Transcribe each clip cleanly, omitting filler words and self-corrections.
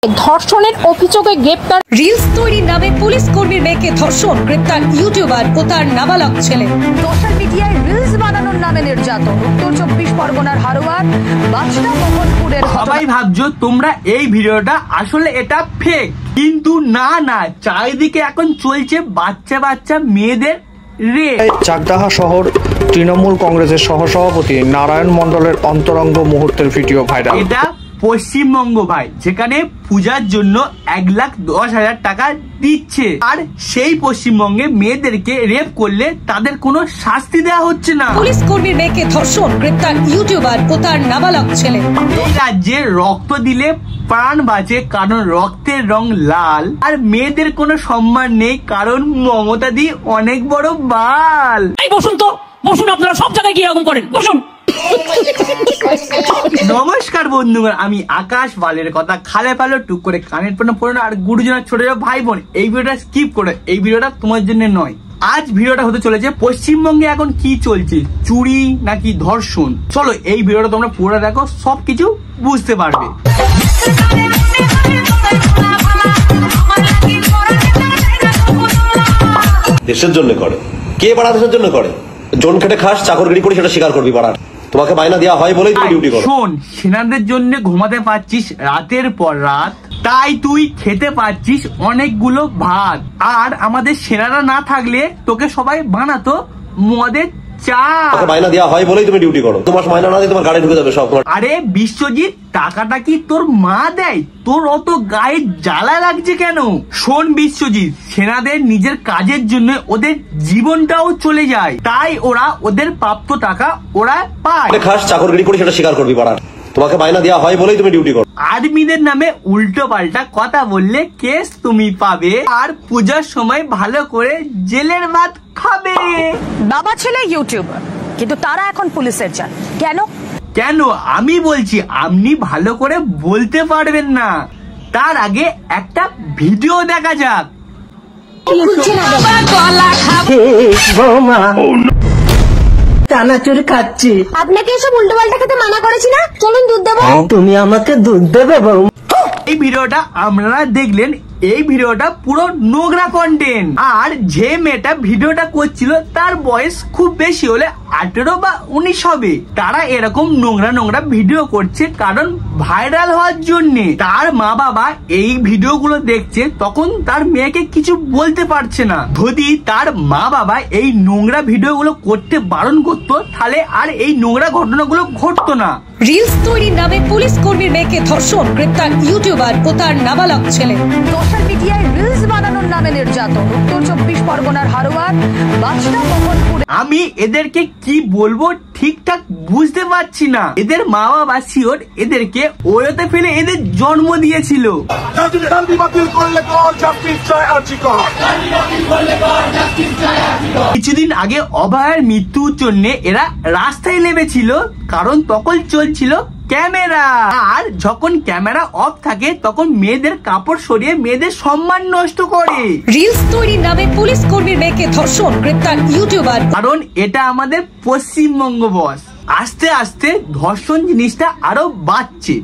ধর্ষণের অভিযোগে গ্রেপ্তার। রিলস তৈরির নামে পুলিশ কর্মীর মেয়েকে ধর্ষণ, গ্রেপ্তার ইউটিউবার ও তার নাবালক ছেলে। সোশ্যাল মিডিয়ায় রিলস বানানোর নামে নির্যাতন। উত্তর 24 পরগনার হারোয়ার বাদশা মোহনপুরের। সবাই ভাবছো তোমরা এই ভিডিওটা আসলে এটা ফেক, কিন্তু না, চারিদিকে এখন চলছে বাচ্চা বাচ্চা মেয়েদের রেপ। চাকদাহা শহর তৃণমূল কংগ্রেসের সহসভাপতি নারায়ণ মণ্ডলের অন্তরঙ্গ মুহূর্তের ভিডিও ভাইরাল। এটা পশ্চিমবঙ্গ ভাই, যেখানে পূজার জন্য 1,10,000 টাকা দিচ্ছে, আর সেই পশ্চিমবঙ্গে মেয়েদেরকে রেপ করলে তাদের কোনো শাস্তি দেওয়া হচ্ছে না। পুলিশ কর্মীর মেয়েকে ধর্ষণ, গ্রেপ্তার ইউটিউবার ও তার নাবালক ছেলে। এই রাজ্যে রক্ত দিলে প্রাণ বাঁচে, কারণ রক্তের রং লাল, আর মেয়েদের কোনো সম্মান নেই কারণ মমতা দি অনেক বড় বাল। বসুন তো, বসুন, আপনারা সব জায়গায় কি এরকম করেন, বসুন। নমস্কার বন্ধুগণ, আমি আকাশ। বালের কথা খালে পালো টুক করে কানের পড়ে পড়ো, আর গুরুজনের ছোট ভাই বোন এই ভিডিওটা স্কিপ করে, এই ভিডিওটা তোমার জন্য নয়। আজ ভিডিওটা হতে চলেছে পশ্চিমবঙ্গে এখন কি চলছে, চুরি নাকি ধর্ষণ। চলো এই ভিডিওটা তোমরা পুরো দেখো, সবকিছু বুঝতে পারবে। দেশের জন্য করে কে বাড়া, দেশের জন্য করে। জন খেটে খাস, চাকরগিরি করি, সেটা স্বীকার করবি বাড়া। তোমাকে মাইনা দেওয়া হয় বলেই তুমি ডিউটি করো। শোন, সেনাদের জন্য ঘুমাতে পারছিস রাতের পর রাত, তাই তুই খেতে পারছিস অনেকগুলো ভাত। আর আমাদের সেনারা না থাকলে তোকে সবাই বানাতো মদের চা। মাইনা দেওয়া হয় বলেই তুমি ডিউটি করো। তোমার মাইনা না দিয়ে তোমার গাড়ি ঢুকে যাবে সব। আরে বিশ্বজিৎ, টাকাটা কি তোর মা দেয়? তোর অত গায়ে জ্বালা লাগছে কেন? শোন বিশ্বজিৎ, সেনাদের নিজের কাজের জন্য ওদের জীবনটাও চলে যায়, তাই ওরা ওদের প্রাপ্ত টাকা ওরা পায়। খাস, চাকরগিরি করি, সেটা স্বীকার করবি বাড়া। তোমাকে মাইনা দেওয়া হয় বলেই তুমি ডিউটি করো। আর্মিদের নামে উল্টো পাল্টা কথা বললে কেস তুমি পাবে, আর পূজার সময় ভালো করে জেলের ভাত খাবে। বাবা ছেলে ইউটিউবার, কিন্তু তারা এখন পুলিশের চাল। কেন আমি বলছি, আপনি ভালো করে বলতে পারবেন না। তার আগে একটা ভিডিও দেখা যাক। চানাচুর খাচ্ছি। আপনাকে এসব উল্টো পাল্টা খেতে মানা করেছি না? চলুন দুধ দেবো। তুমি আমাকে দুধ দেবে বউ? এই ভিডিওটা আপনারা দেখলেন, এই ভিডিওটা পুরো নোংরা কন্টেন্ট। আর যে মেয়েটা ভিডিওটা করছিল তার বয়স খুব বেশি হলে 18 বা 19 হবে। তারা এরকম নোংরা ভিডিও করছে কারণ ভাইরাল হওয়ার জন্য। তার মা বাবা এই ভিডিওগুলো দেখছে, তখন তার মেয়েকে কিছু বলতে পারছে না। যদি তার মা বাবা এই নোংরা ভিডিওগুলো করতে বারণ করতো, তাহলে আর এই নোংরা ঘটনাগুলো ঘটতো না। রিলস তৈরির নামে পুলিশ কর্মীর মেয়েকে ধর্ষণ, গ্রেপ্তার ইউটিউবার ও তার নাবালক ছেলে। সোশ্যাল মিডিয়ায় রিলস বানানোর নামে নির্যাতন। উত্তর 24 পরগনার হারোয়ার বাদশা মোহনপুরের। আমি এদেরকে কি বলবো ঠিকঠাক বুঝতে পারছি না। এদের মা বাবা শিওর এদেরকে ওয়োতে ফেলে এদের জন্ম দিয়েছিল। কিছুদিন আগে অভয়ের মৃত্যুর জন্য এরা রাস্তায় নেমেছিল, কারণ তখন চলছিল ক্যামেরা। আর যখন ক্যামেরা অফ থাকে তখন মেয়েদের কাপড় সরিয়ে মেয়েদের সম্মান নষ্ট করে। রিলস তৈরির নামে পুলিশ কর্মীর মেয়েকে ধর্ষণ, গ্রেপ্তার ইউটিউবার। কারণ এটা আমাদের পশ্চিমবঙ্গ বস। আস্তে আস্তে ধর্ষণ জিনিসটা আরো বাড়ছে।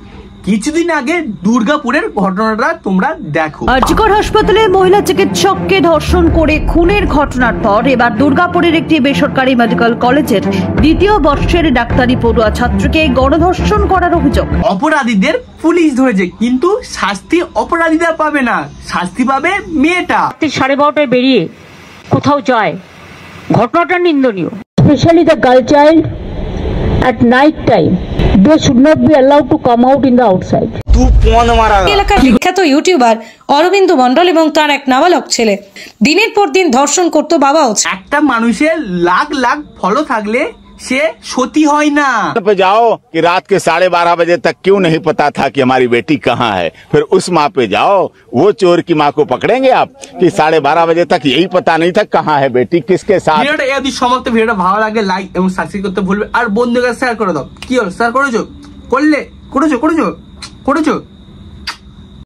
কিছুদিন আগে দুর্গাপুরের ঘটনাটা তোমরা দেখো। আরজিকর হাসপাতালে মহিলা চিকিৎসককে ধর্ষণ করে খুনের ঘটনার পর এবার দুর্গাপুরের একটি বেসরকারি মেডিকেল কলেজের 2য় বর্ষের ডাক্তারি পড়ুয়া ছাত্রকে গণধর্ষণ করার অভিযোগ। অপরাধীদের পুলিশ ধরেছে, কিন্তু শাস্তি অপরাধীরা পাবে না, শাস্তি পাবে মেয়েটা। 12:30 বেরিয়ে কোথাও যায়, ঘটনাটা নিন্দনীয়। Specially the girl child at night time, they should not be allowed to come out in the outside. এলাকার বিখ্যাত ইউটিউবার অরবিন্দ মণ্ডল এবং তার এক নাবালক ছেলে দিনের পর দিন ধর্ষণ করতো বাবাও। একটা মানুষের লাখ লাখ ফলো থাকলে से सोती होई ना पे जाओ कि रात के 12:30 बजे तक क्यों नहीं पता था कि हमारी बेटी कहाँ है। फिर उस माँ पे जाओ, वो चोर की माँ को पकड़ेंगे आप कि 12:30 बजे तक यही पता नहीं था कहाँ है बेटी किसके साथ। ভিডিওটা এই সমাপ্ত। ভিডিওটা ভালো লাগে লাইক এবং সাবস্ক্রাইব করতে ভুলবে, আর বন্ধুদের শেয়ার করে দাও। কি হলো, শেয়ার করেছো? করলে করেছো?